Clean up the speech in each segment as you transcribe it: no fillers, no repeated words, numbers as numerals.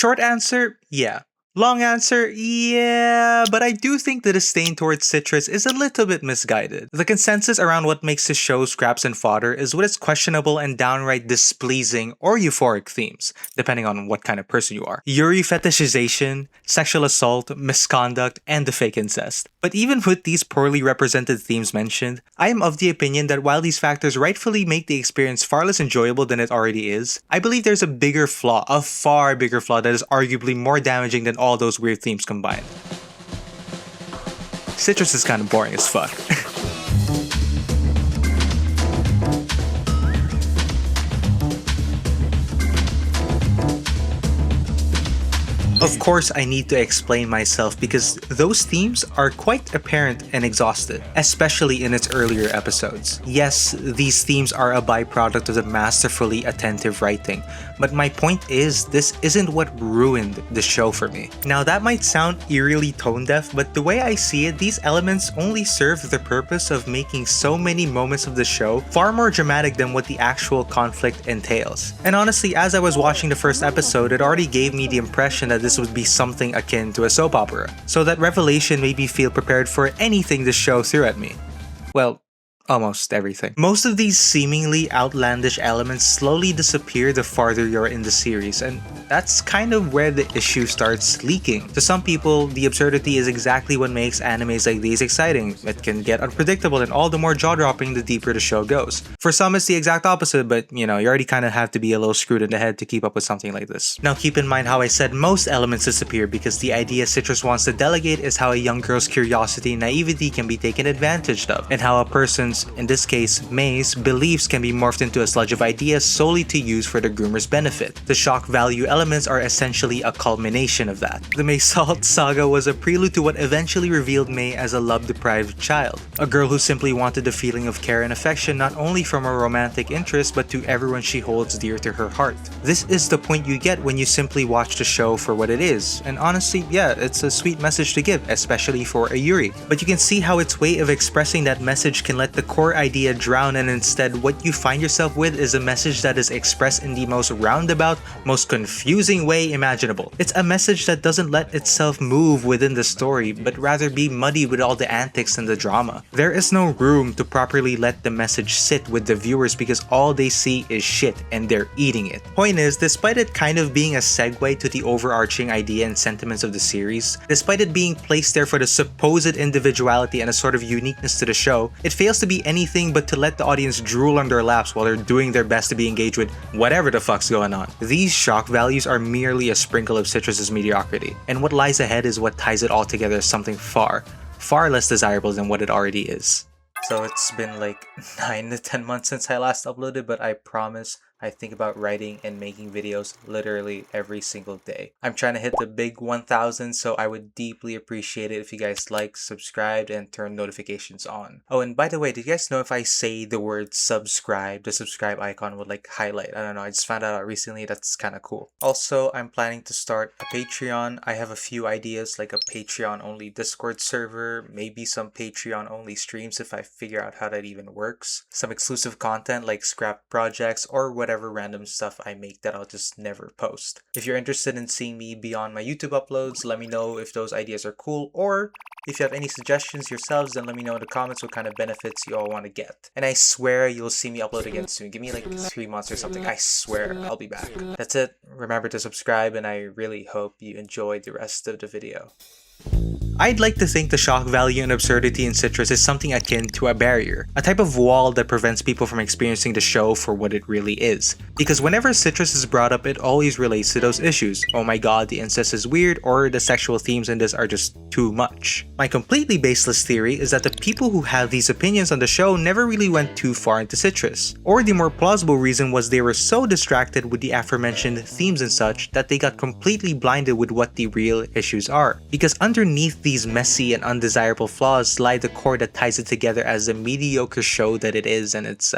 Short answer, yeah. Long answer, yeah, but I do think the disdain towards citrus is a little bit misguided. The consensus around what makes the show scraps and fodder is with its questionable and downright displeasing or euphoric themes, depending on what kind of person you are. Yuri fetishization, sexual assault, misconduct, and the fake incest. But even with these poorly represented themes mentioned, I am of the opinion that while these factors rightfully make the experience far less enjoyable than it already is, I believe there's a bigger flaw, a far bigger flaw that is arguably more damaging than all those weird themes combined. Citrus is kind of boring as fuck. Of course, I need to explain myself because those themes are quite apparent and exhausted, especially in its earlier episodes. Yes, these themes are a byproduct of the masterfully attentive writing, but my point is, this isn't what ruined the show for me. Now that might sound eerily tone-deaf, but the way I see it, these elements only serve the purpose of making so many moments of the show far more dramatic than what the actual conflict entails. And honestly, as I was watching the first episode, it already gave me the impression that this would be something akin to a soap opera. So that revelation made me feel prepared for anything the show threw at me. Well, almost everything. Most of these seemingly outlandish elements slowly disappear the farther you're in the series, and that's kind of where the issue starts leaking. To some people, the absurdity is exactly what makes animes like these exciting. It can get unpredictable and all the more jaw-dropping the deeper the show goes. For some, it's the exact opposite, but you already kind of have to be a little screwed in the head to keep up with something like this. Now keep in mind how I said most elements disappear because the idea Citrus wants to delegate is how a young girl's curiosity and naivety can be taken advantage of, and how a person's, in this case, May's, beliefs can be morphed into a sludge of ideas solely to use for the groomer's benefit. The shock value elements are essentially a culmination of that. The May Salt saga was a prelude to what eventually revealed May as a love-deprived child. A girl who simply wanted the feeling of care and affection not only from a romantic interest but to everyone she holds dear to her heart. This is the point you get when you simply watch the show for what it is. And honestly, yeah, it's a sweet message to give, especially for a Yuri. But you can see how its way of expressing that message can let the core idea drown, and instead what you find yourself with is a message that is expressed in the most roundabout, most confusing way imaginable. It's a message that doesn't let itself move within the story, but rather be muddy with all the antics and the drama. There is no room to properly let the message sit with the viewers because all they see is shit and they're eating it. Point is, despite it kind of being a segue to the overarching idea and sentiments of the series, despite it being placed there for the supposed individuality and a sort of uniqueness to the show, it fails to be anything but to let the audience drool on their laps while they're doing their best to be engaged with whatever the fuck's going on. These shock values are merely a sprinkle of Citrus's mediocrity, and what lies ahead is what ties it all together as something far less desirable than what it already is. So it's been like 9 to 10 months since I last uploaded, but I promise I think about writing and making videos literally every single day. I'm trying to hit the big 1,000, so I would deeply appreciate it if you guys like, subscribed, and turn notifications on. Oh, and by the way, did you guys know if I say the word subscribe, the subscribe icon would like highlight? I don't know, I just found out recently that's kind of cool. Also, I'm planning to start a Patreon. I have a few ideas, like a Patreon-only Discord server, maybe some Patreon-only streams if I figure out how that even works. Some exclusive content like scrap projects or whatever random stuff I make that I'll just never post. If you're interested in seeing me beyond my YouTube uploads, let me know if those ideas are cool, or if you have any suggestions yourselves, then let me know in the comments what kind of benefits you all want to get. And I swear you'll see me upload again soon. Give me like 3 months or something. I swear I'll be back. That's it. Remember to subscribe, and I really hope you enjoyed the rest of the video. I'd like to think the shock value and absurdity in Citrus is something akin to a barrier, a type of wall that prevents people from experiencing the show for what it really is. Because whenever Citrus is brought up, it always relates to those issues. Oh my god, the incest is weird, or the sexual themes in this are just too much. My completely baseless theory is that the people who have these opinions on the show never really went too far into Citrus. Or the more plausible reason was they were so distracted with the aforementioned themes and such that they got completely blinded with what the real issues are. Because underneath these messy and undesirable flaws lie the core that ties it together as the mediocre show that it is, and it's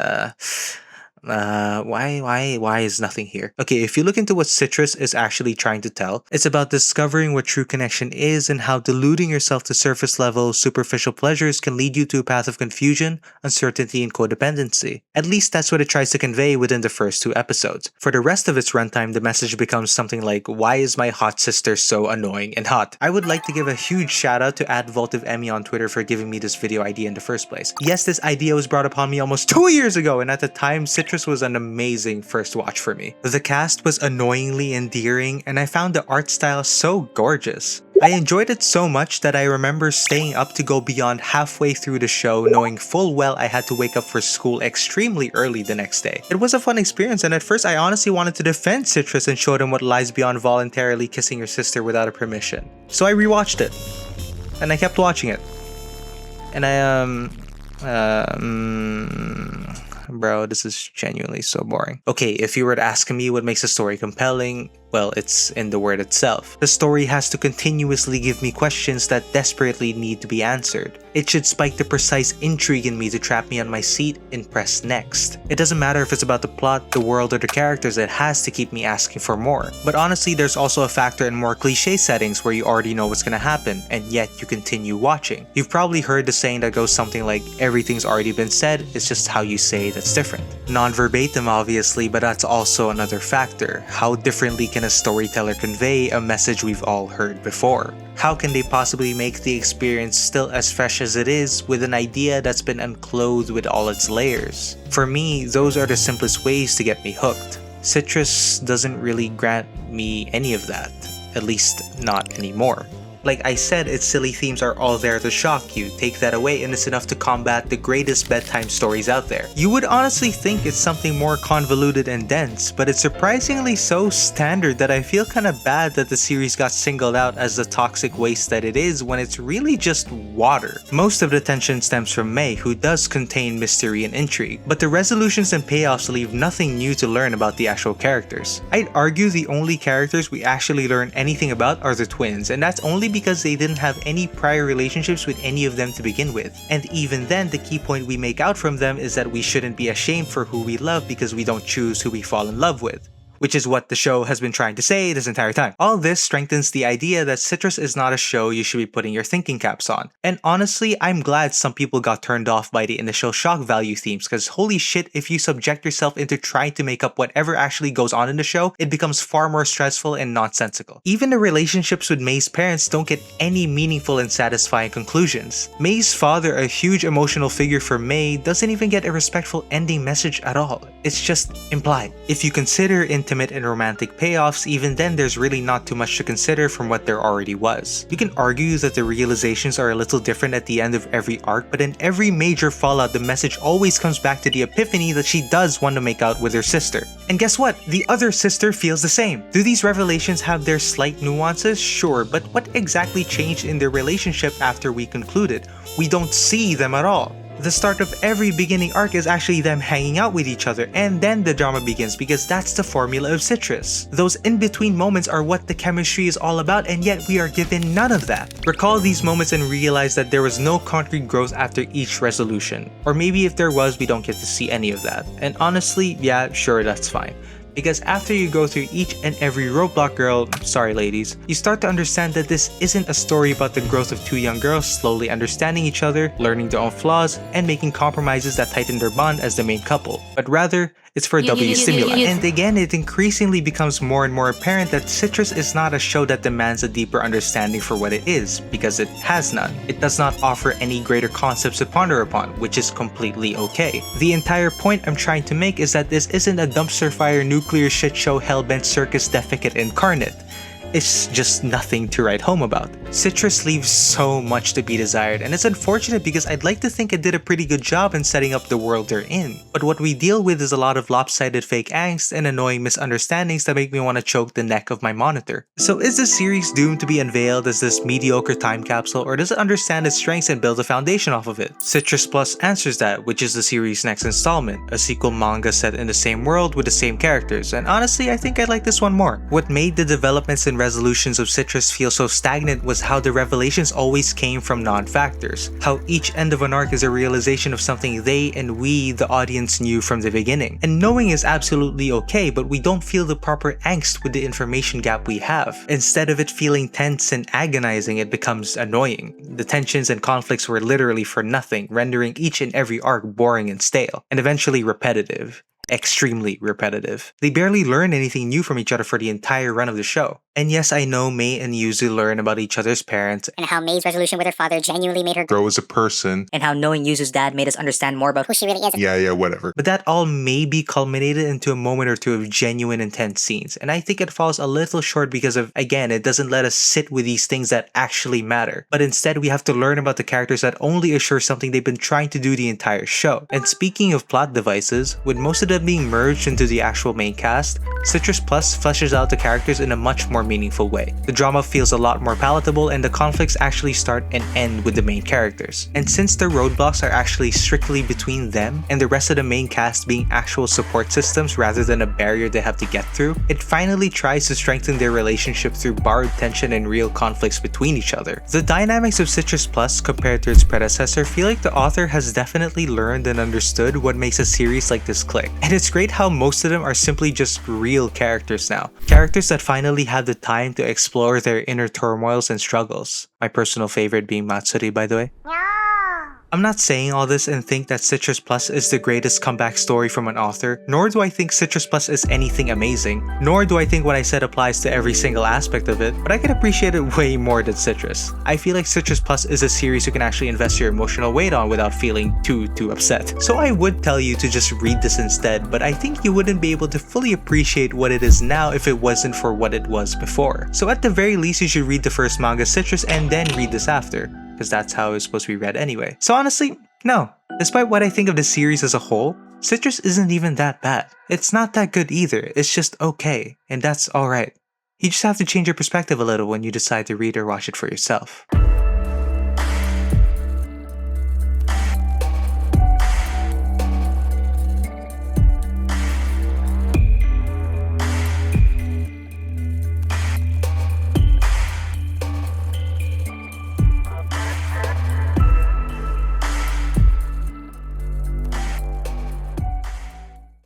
Why is nothing here? Okay, if you look into what Citrus is actually trying to tell, it's about discovering what true connection is and how deluding yourself to surface level, superficial pleasures can lead you to a path of confusion, uncertainty, and codependency. At least that's what it tries to convey within the first 2 episodes. For the rest of its runtime, the message becomes something like, why is my hot sister so annoying and hot? I would like to give a huge shout out to @VoltiveEmi on Twitter for giving me this video idea in the first place. Yes, this idea was brought upon me almost 2 years ago, and at the time, Citrus was an amazing first watch for me. The cast was annoyingly endearing, and I found the art style so gorgeous. I enjoyed it so much that I remember staying up to go beyond halfway through the show, knowing full well I had to wake up for school extremely early the next day. It was a fun experience, and at first I honestly wanted to defend Citrus and show them what lies beyond voluntarily kissing your sister without a permission. So I rewatched it, and I kept watching it. And bro, this is genuinely so boring. Okay, if you were to ask me what makes a story compelling, well, it's in the word itself. The story has to continuously give me questions that desperately need to be answered. It should spike the precise intrigue in me to trap me on my seat and press next. It doesn't matter if it's about the plot, the world, or the characters, it has to keep me asking for more. But honestly, there's also a factor in more cliche settings where you already know what's gonna happen, and yet you continue watching. You've probably heard the saying that goes something like, everything's already been said, it's just how you say that's different. Non-verbatim obviously, but that's also another factor. How differently can a storyteller convey a message we've all heard before? How can they possibly make the experience still as fresh as it is with an idea that's been unclothed with all its layers? For me, those are the simplest ways to get me hooked. Citrus doesn't really grant me any of that, at least not anymore. Like I said, its silly themes are all there to shock you. Take that away and it's enough to combat the greatest bedtime stories out there. You would honestly think it's something more convoluted and dense, but it's surprisingly so standard that I feel kinda bad that the series got singled out as the toxic waste that it is when it's really just water. Most of the tension stems from Mei, who does contain mystery and intrigue, but the resolutions and payoffs leave nothing new to learn about the actual characters. I'd argue the only characters we actually learn anything about are the twins, and that's only because they didn't have any prior relationships with any of them to begin with. And even then, the key point we make out from them is that we shouldn't be ashamed for who we love because we don't choose who we fall in love with. Which is what the show has been trying to say this entire time. All this strengthens the idea that Citrus is not a show you should be putting your thinking caps on. And honestly, I'm glad some people got turned off by the initial shock value themes, because holy shit, if you subject yourself into trying to make up whatever actually goes on in the show, it becomes far more stressful and nonsensical. Even the relationships with Mei's parents don't get any meaningful and satisfying conclusions. Mei's father, a huge emotional figure for Mei, doesn't even get a respectful ending message at all. It's just implied. If you consider intimate and romantic payoffs, even then there's really not too much to consider from what there already was. You can argue that the realizations are a little different at the end of every arc, but in every major fallout the message always comes back to the epiphany that she does want to make out with her sister. And guess what? The other sister feels the same. Do these revelations have their slight nuances? Sure, but what exactly changed in their relationship after we concluded? We don't see them at all. The start of every beginning arc is actually them hanging out with each other, and then the drama begins because that's the formula of Citrus. Those in-between moments are what the chemistry is all about, and yet we are given none of that. Recall these moments and realize that there was no concrete growth after each resolution. Or maybe if there was, we don't get to see any of that. And honestly, yeah, sure, that's fine. Because after you go through each and every roadblock, girl, sorry ladies, you start to understand that this isn't a story about the growth of 2 young girls slowly understanding each other, learning their own flaws, and making compromises that tighten their bond as the main couple, but rather, it's for W stimuli. And again, it increasingly becomes more and more apparent that Citrus is not a show that demands a deeper understanding for what it is, because it has none. It does not offer any greater concepts to ponder upon, which is completely okay. The entire point I'm trying to make is that this isn't a dumpster fire nuclear shit show hellbent circus defecate incarnate. It's just nothing to write home about. Citrus leaves so much to be desired, and it's unfortunate because I'd like to think it did a pretty good job in setting up the world they're in. But what we deal with is a lot of lopsided fake angst and annoying misunderstandings that make me want to choke the neck of my monitor. So is this series doomed to be unveiled as this mediocre time capsule, or does it understand its strengths and build a foundation off of it? Citrus Plus answers that, which is the series' next installment, a sequel manga set in the same world with the same characters, and honestly I think I like this one more. What made the developments and resolutions of Citrus feel so stagnant was how the revelations always came from non-factors, how each end of an arc is a realization of something they and we, the audience, knew from the beginning. And knowing is absolutely okay, but we don't feel the proper angst with the information gap we have. Instead of it feeling tense and agonizing, it becomes annoying. The tensions and conflicts were literally for nothing, rendering each and every arc boring and stale, and eventually repetitive. Extremely repetitive. They barely learn anything new from each other for the entire run of the show. And yes, I know Mei and Yuzu learn about each other's parents, and how Mei's resolution with her father genuinely made her grow as a person, and how knowing Yuzu's dad made us understand more about who she really is. Yeah, whatever. but that all may be culminated into a moment or two of genuine intense scenes, and I think it falls a little short because of, again, it doesn't let us sit with these things that actually matter, but instead we have to learn about the characters that only assure something they've been trying to do the entire show. And speaking of plot devices, with most of them being merged into the actual main cast, Citrus Plus fleshes out the characters in a much more meaningful way. The drama feels a lot more palatable, and the conflicts actually start and end with the main characters. And since the roadblocks are actually strictly between them and the rest of the main cast being actual support systems rather than a barrier they have to get through, it finally tries to strengthen their relationship through borrowed tension and real conflicts between each other. The dynamics of Citrus Plus compared to its predecessor feel like the author has definitely learned and understood what makes a series like this click. And it's great how most of them are simply just real characters now. Characters that finally have the time to explore their inner turmoils and struggles. My personal favorite being Matsuri, by the way. I'm not saying all this and think that Citrus Plus is the greatest comeback story from an author, nor do I think Citrus Plus is anything amazing, nor do I think what I said applies to every single aspect of it, but I can appreciate it way more than Citrus. I feel like Citrus Plus is a series you can actually invest your emotional weight on without feeling too upset. So I would tell you to just read this instead, but I think you wouldn't be able to fully appreciate what it is now if it wasn't for what it was before. So at the very least, you should read the first manga Citrus and then read this after, because that's how it's supposed to be read anyway. So honestly, no. Despite what I think of the series as a whole, Citrus isn't even that bad. It's not that good either, it's just okay, and that's alright. You just have to change your perspective a little when you decide to read or watch it for yourself.